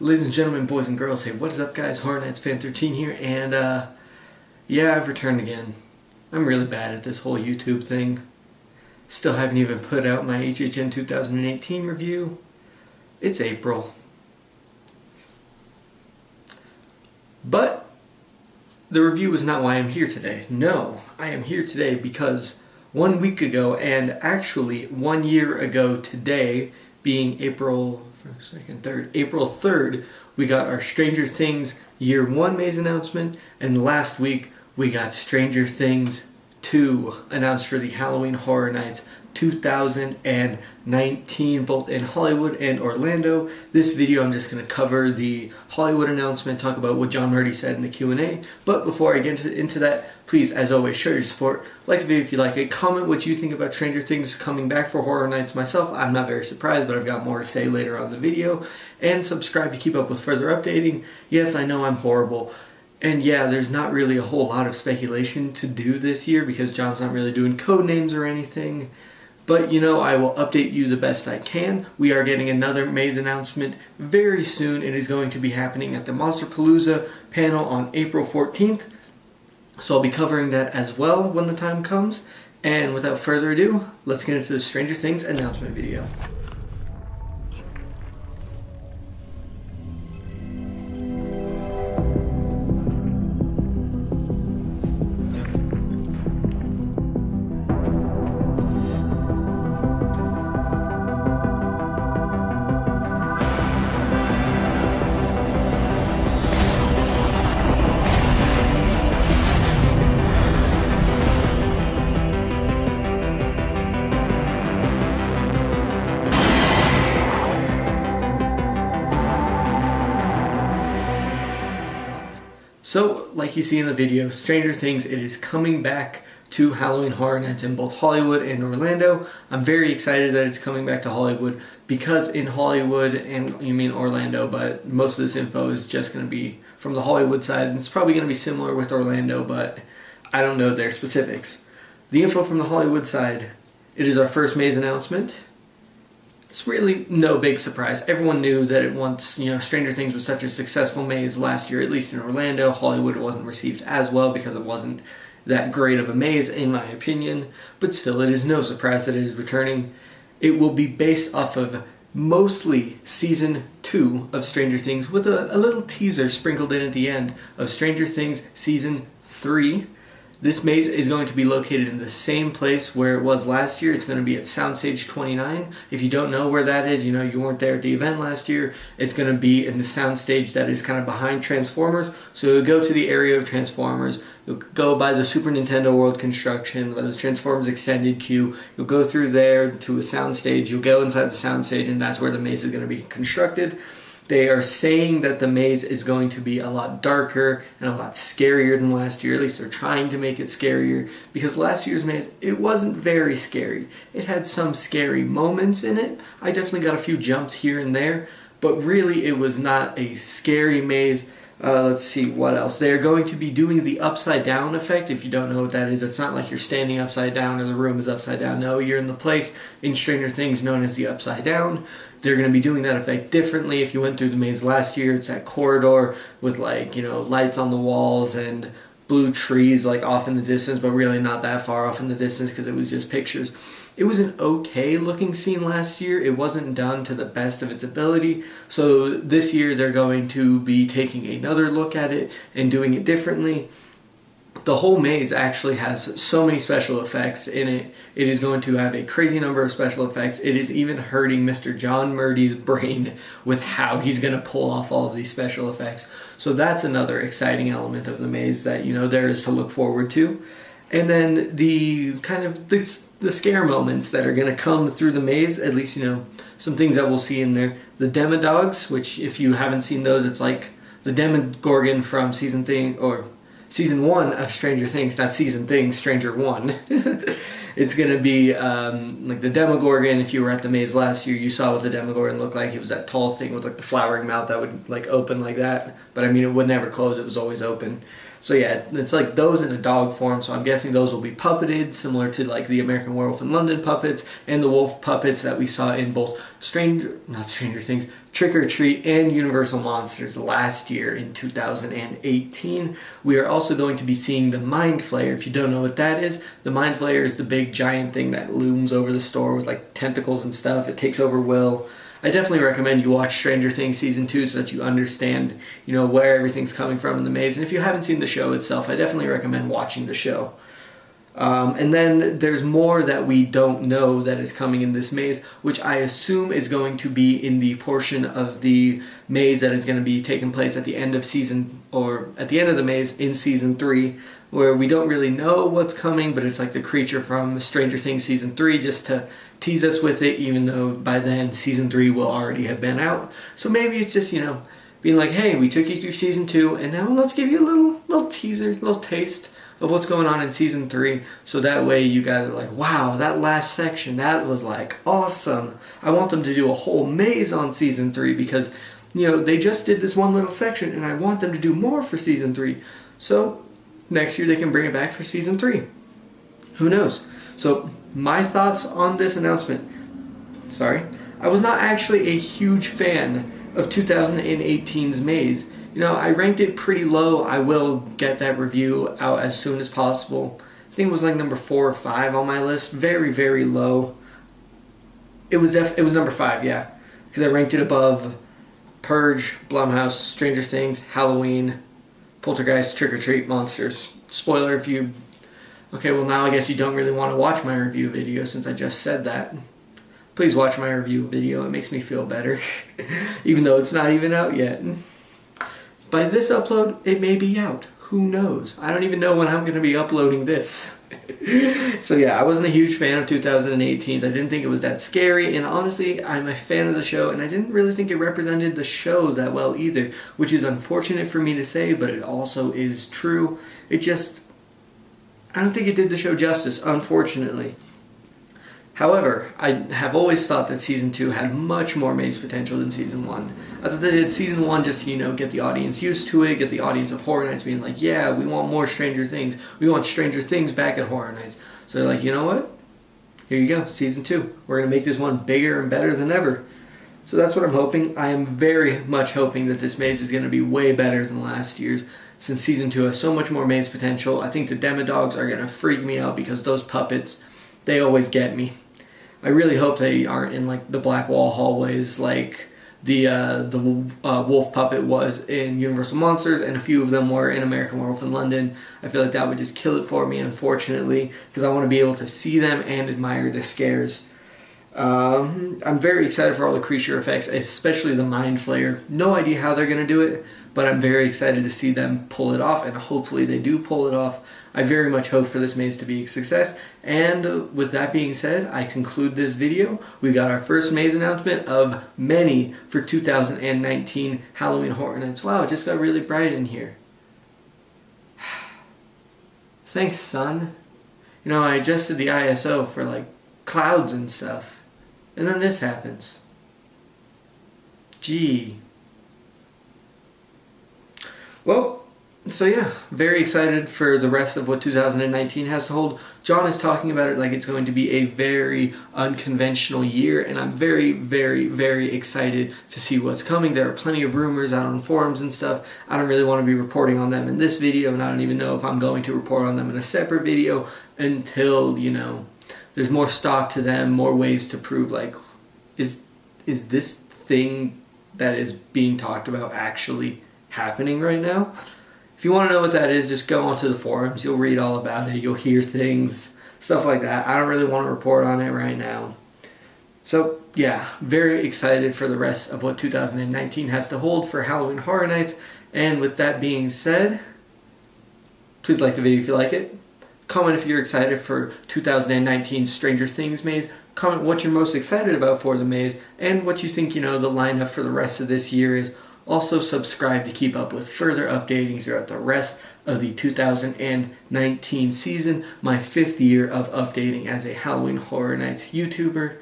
Ladies and gentlemen, boys and girls, hey, what is up guys? Horror Nights Fan 13 here, and yeah, I've returned again. I'm really bad at this whole YouTube thing. Still haven't even put out my HHN 2018 review. It's April. But the review is not why I'm here today. No, I am here today because 1 week ago, and actually 1 year ago today, being April 3rd, we got our Stranger Things Year 1 maze announcement, and last week we got Stranger Things 2 announced for the Halloween Horror Nights 2019, both in Hollywood and Orlando. This video I'm just going to cover the Hollywood announcement, talk about what John Murdy said in the Q&A, but before I get into that, please, as always, show your support, like the video if you like it, comment what you think about Stranger Things coming back for Horror Nights myself. I'm not very surprised, but I've got more to say later on in the video, and subscribe to keep up with further updating. Yes, I know I'm horrible. And yeah, there's not really a whole lot of speculation to do this year because John's not really doing code names or anything. But you know, I will update you the best I can. We are getting another maze announcement very soon. It is going to be happening at the Monsterpalooza panel on April 14th. So I'll be covering that as well when the time comes. And without further ado, let's get into the Stranger Things announcement video. So, like you see in the video, Stranger Things, it is coming back to Halloween Horror Nights in both Hollywood and Orlando. I'm very excited that it's coming back to Hollywood because in Hollywood, and you mean Orlando, but most of this info is just going to be from the Hollywood side, and it's probably going to be similar with Orlando, but I don't know their specifics. The info from the Hollywood side, it is our first maze announcement. It's really no big surprise. Everyone knew that it once, Stranger Things was such a successful maze last year, at least in Orlando. Hollywood wasn't received as well because it wasn't that great of a maze, in my opinion. But still, it is no surprise that it is returning. It will be based off of mostly Season 2 of Stranger Things, with a little teaser sprinkled in at the end of Stranger Things Season 3. This maze is going to be located in the same place where it was last year. It's going to be at Soundstage 29. If you don't know where that is, you weren't there at the event last year. It's going to be in the soundstage that is kind of behind Transformers. So you'll go to the area of Transformers. You'll go by the Super Nintendo World construction, by the Transformers extended queue. You'll go through there to a soundstage. You'll go inside the soundstage, and that's where the maze is going to be constructed. They are saying that the maze is going to be a lot darker and a lot scarier than last year. At least they're trying to make it scarier, because last year's maze, it wasn't very scary. It had some scary moments in it. I definitely got a few jumps here and there, but really it was not a scary maze. Let's see, what else? They're going to be doing the upside down effect. If you don't know what that is, it's not like you're standing upside down or the room is upside down. No, you're in the place in Stranger Things known as the upside down. They're going to be doing that effect differently. If you went through the maze last year, it's that corridor with lights on the walls and blue trees off in the distance, but really not that far off in the distance because it was just pictures. It was an okay looking scene last year. It wasn't done to the best of its ability. So this year they're going to be taking another look at it and doing it differently. The whole maze actually has so many special effects in it. It is going to have a crazy number of special effects. It is even hurting Mr. John Murdy's brain with how he's going to pull off all of these special effects. So that's another exciting element of the maze that, there is to look forward to. And then the scare moments that are going to come through the maze, at least, some things that we'll see in there. The Demodogs, which if you haven't seen those, it's like the Demogorgon from Season 1 of Stranger Things, not Season Things, Stranger 1. It's going to be like the Demogorgon. If you were at the maze last year, you saw what the Demogorgon looked like. It was that tall thing with the flowering mouth that would open like that. But it would never close. It was always open. So yeah, it's like those in a dog form, so I'm guessing those will be puppeted, similar to like the American Werewolf in London puppets and the wolf puppets that we saw in both Stranger Things, Trick or Treat, and Universal Monsters last year in 2018. We are also going to be seeing the Mind Flayer. If you don't know what that is, the Mind Flayer is the big giant thing that looms over the store with like tentacles and stuff. It takes over Will. I definitely recommend you watch Stranger Things Season 2 so that you understand, where everything's coming from in the maze. And if you haven't seen the show itself, I definitely recommend watching the show. And then there's more that we don't know that is coming in this maze, which I assume is going to be in the portion of the maze that is going to be taking place at the end of the maze in Season 3, where we don't really know what's coming, but it's like the creature from Stranger Things Season 3 just to tease us with it, even though by then Season 3 will already have been out. So maybe it's just, being like, hey, we took you through Season 2, and now let's give you a little teaser, little taste of what's going on in Season 3, so that way you guys are like, wow, that last section, that was like awesome. I want them to do a whole maze on Season 3 because, they just did this one little section, and I want them to do more for Season 3. So next year they can bring it back for Season 3. Who knows? So my thoughts on this announcement. I was not actually a huge fan of 2018's maze. I ranked it pretty low. I will get that review out as soon as possible. I think it was like number 4 or 5 on my list. Very, very low. It was number 5, yeah. Because I ranked it above Purge, Blumhouse, Stranger Things, Halloween, Poltergeist, Trick or Treat, Monsters. Spoiler if you... Okay, well now I guess you don't really want to watch my review video since I just said that. Please watch my review video. It makes me feel better. Even though it's not even out yet. By this upload, it may be out. Who knows? I don't even know when I'm going to be uploading this. So yeah, I wasn't a huge fan of 2018's. I didn't think it was that scary, and honestly, I'm a fan of the show, and I didn't really think it represented the show that well either, which is unfortunate for me to say, but it also is true. I don't think it did the show justice, unfortunately. However, I have always thought that Season 2 had much more maze potential than Season 1. I thought they did Season 1 just, get the audience used to it, get the audience of Horror Nights being like, yeah, we want more Stranger Things. We want Stranger Things back at Horror Nights. So they're like, you know what? Here you go, Season 2. We're going to make this one bigger and better than ever. So that's what I'm hoping. I am very much hoping that this maze is going to be way better than last year's, since Season 2 has so much more maze potential. I think the Demodogs are going to freak me out because those puppets, they always get me. I really hope they aren't in like the black wall hallways like the wolf puppet was in Universal Monsters, and a few of them were in American Werewolf in London. I feel like that would just kill it for me, unfortunately, because I want to be able to see them and admire the scares. I'm very excited for all the creature effects, especially the Mind Flayer. No idea how they're going to do it, but I'm very excited to see them pull it off, and hopefully they do pull it off. I very much hope for this maze to be a success. And with that being said, I conclude this video. We got our first maze announcement of many for 2019 Halloween Horror Nights. Wow, it just got really bright in here. Thanks, sun. I adjusted the ISO for like clouds and stuff. And then this happens. Gee. Well, so yeah, very excited for the rest of what 2019 has to hold. John is talking about it like it's going to be a very unconventional year, and I'm very, very, very excited to see what's coming. There are plenty of rumors out on forums and stuff. I don't really want to be reporting on them in this video, and I don't even know if I'm going to report on them in a separate video until, there's more stock to them, more ways to prove, like, is this thing that is being talked about actually happening right now? If you want to know what that is, just go onto the forums. You'll read all about it. You'll hear things, stuff like that. I don't really want to report on it right now. So, yeah, very excited for the rest of what 2019 has to hold for Halloween Horror Nights. And with that being said, please like the video if you like it. Comment if you're excited for 2019 Stranger Things maze. Comment what you're most excited about for the maze and what you think, the lineup for the rest of this year is. Also subscribe to keep up with further updating throughout the rest of the 2019 season, my 5th year of updating as a Halloween Horror Nights YouTuber.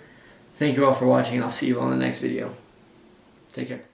Thank you all for watching, and I'll see you on the next video. Take care.